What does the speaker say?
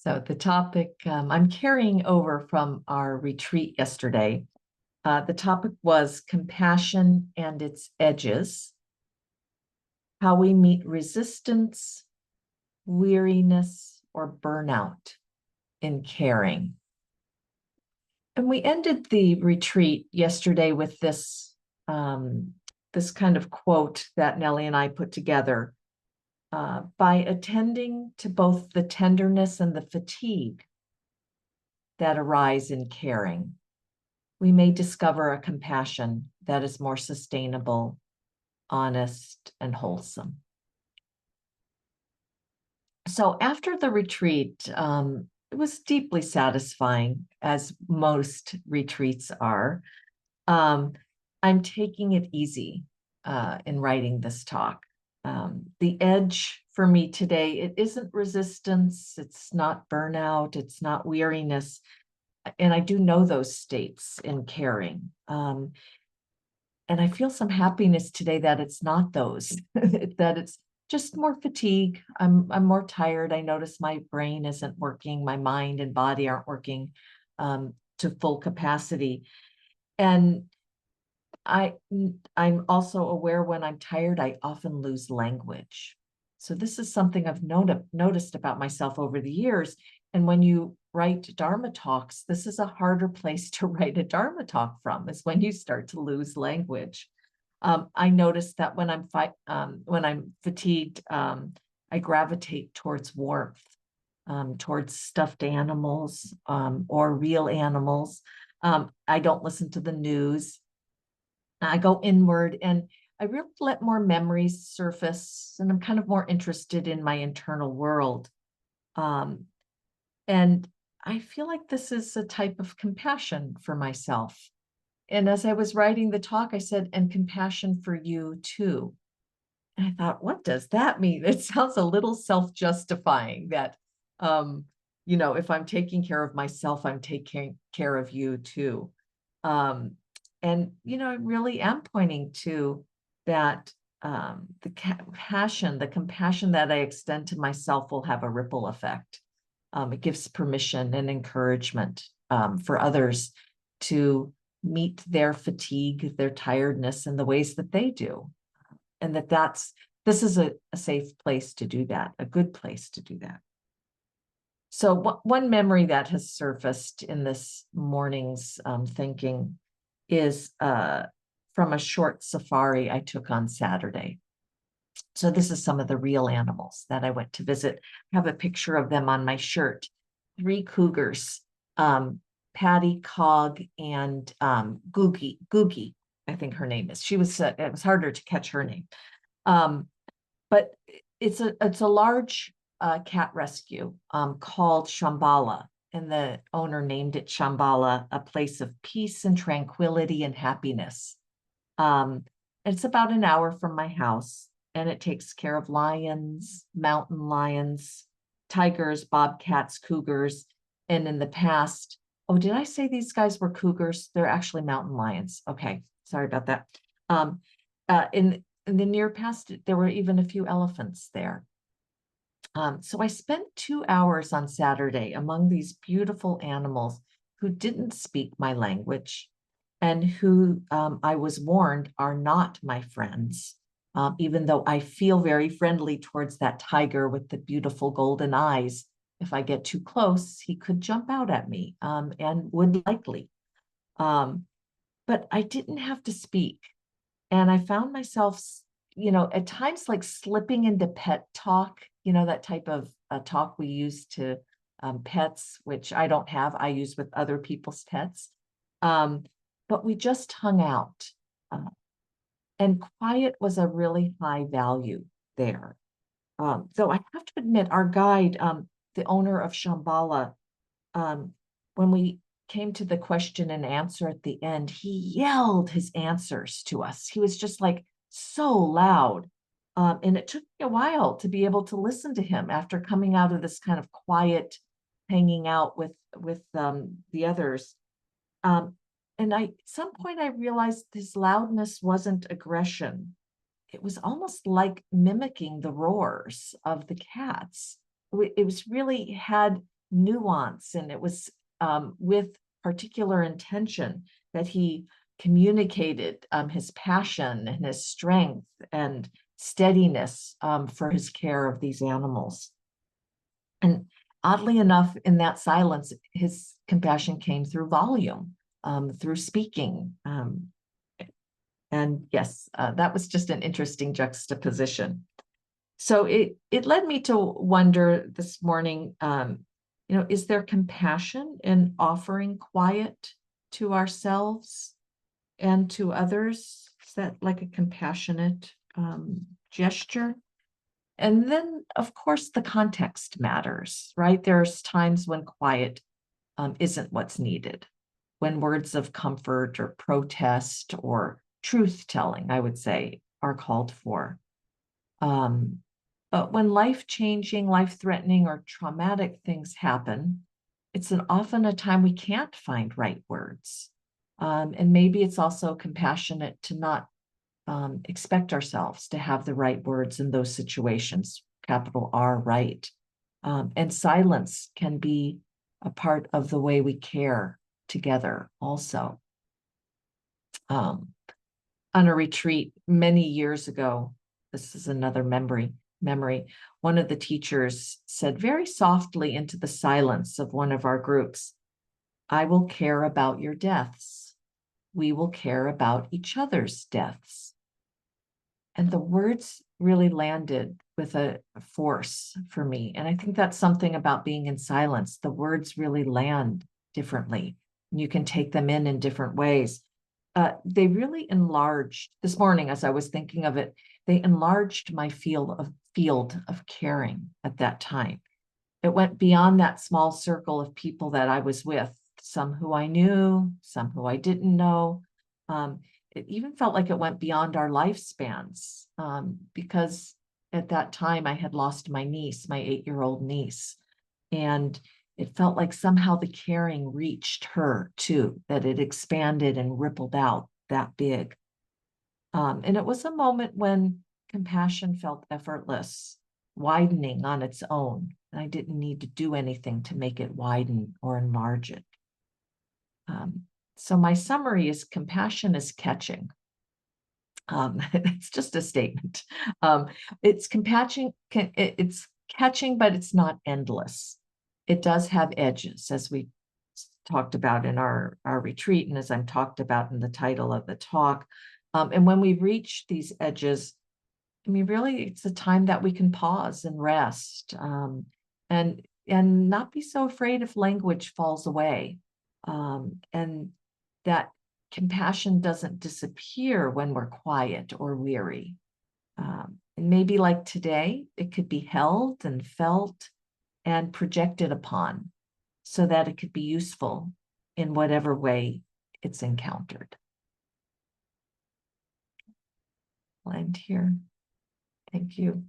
So the topic I'm carrying over from our retreat yesterday. The topic was compassion and its edges, how we meet resistance, weariness, or burnout in caring. And we ended the retreat yesterday with this kind of quote that Nelly and I put together. By attending to both the tenderness and the fatigue that arise in caring, we may discover a compassion that is more sustainable, honest, and wholesome. So after the retreat, it was deeply satisfying, as most retreats are. I'm taking it easy in writing this talk. The edge for me today, it isn't resistance, it's not burnout, it's not weariness. And I do know those states in caring. And I feel some happiness today that it's not those, that it's just more fatigue. I'm more tired. I notice my brain isn't working, my mind and body aren't working to full capacity. And I'm also aware when I'm tired, I often lose language. So this is something I've noticed about myself over the years. And when you write Dharma talks, this is a harder place to write a Dharma talk from, is when you start to lose language. I noticed that when I'm fatigued, I gravitate towards warmth, towards stuffed animals or real animals. I don't listen to the news. I go inward and I really let more memories surface, and I'm kind of more interested in my internal world. And I feel like this is a type of compassion for myself. And as I was writing the talk, I said, and compassion for you too. And I thought, what does that mean? It sounds a little self-justifying that, if I'm taking care of myself, I'm taking care of you too. And I really am pointing to that the compassion that I extend to myself will have a ripple effect. It gives permission and encouragement for others to meet their fatigue, their tiredness in the ways that they do. And this is a safe place to do that, a good place to do that. So one memory that has surfaced in this morning's thinking is from a short safari I took on Saturday. So this is some of the real animals that I went to visit. I have a picture of them on my shirt. 3 cougars, Patty, Cog, and Googie, I think her name is. It was harder to catch her name. But it's a large cat rescue called Shambhala. And the owner named it Shambhala, a place of peace and tranquility and happiness. It's about an hour from my house, and it takes care of lions, mountain lions, tigers, bobcats, cougars. And in the past, did I say these guys were cougars? They're actually mountain lions. Okay, sorry about that. In the near past, there were even a few elephants there. So I spent 2 hours on Saturday among these beautiful animals who didn't speak my language and who I was warned are not my friends, even though I feel very friendly towards that tiger with the beautiful golden eyes. If I get too close, he could jump out at me and would likely. But I didn't have to speak. And I found myself, at times like slipping into pet talk, that type of talk we use to pets, which I don't have, I use with other people's pets. But we just hung out. And quiet was a really high value there. Though I have to admit, our guide, the owner of Shambhala, when we came to the question and answer at the end, he yelled his answers to us. He was just like so loud. And it took me a while to be able to listen to him after coming out of this kind of quiet hanging out with the others. And at some point I realized his loudness wasn't aggression. It was almost like mimicking the roars of the cats. It was really had nuance, and it was with particular intention that he communicated his passion and his strength and steadiness for his care of these animals. And oddly enough, in that silence, his compassion came through volume, through speaking. And yes, that was just an interesting juxtaposition. So it led me to wonder this morning, is there compassion in offering quiet to ourselves and to others? Is that like a compassionate gesture? And then, of course, the context matters, right? There's times when quiet isn't what's needed, when words of comfort or protest or truth telling, I would say, are called for. But when life-changing, life-threatening, or traumatic things happen, it's often a time we can't find right words. And maybe it's also compassionate to not expect ourselves to have the right words in those situations, capital R, right. And silence can be a part of the way we care together also. On a retreat many years ago, this is another memory, one of the teachers said very softly into the silence of one of our groups, "I will care about your deaths. We will care about each other's deaths." And the words really landed with a force for me. And I think that's something about being in silence. The words really land differently. You can take them in different ways. They really enlarged, this morning as I was thinking of it, they enlarged my field of caring at that time. It went beyond that small circle of people that I was with, some who I knew, some who I didn't know. It even felt like it went beyond our lifespans, because at that time I had lost my niece, my 8-year-old niece. And it felt like somehow the caring reached her too, that it expanded and rippled out that big. And it was a moment when compassion felt effortless, widening on its own. And I didn't need to do anything to make it widen or enlarge it. So my summary is compassion is catching. It's just a statement. It's compassion, it's catching, but it's not endless. It does have edges, as we talked about in our retreat, and as I'm talked about in the title of the talk. And when we reach these edges, I mean, really, it's a time that we can pause and rest, and not be so afraid if language falls away, and that compassion doesn't disappear when we're quiet or weary. And maybe like today, it could be held and felt and projected upon so that it could be useful in whatever way it's encountered. I'll end here. Thank you.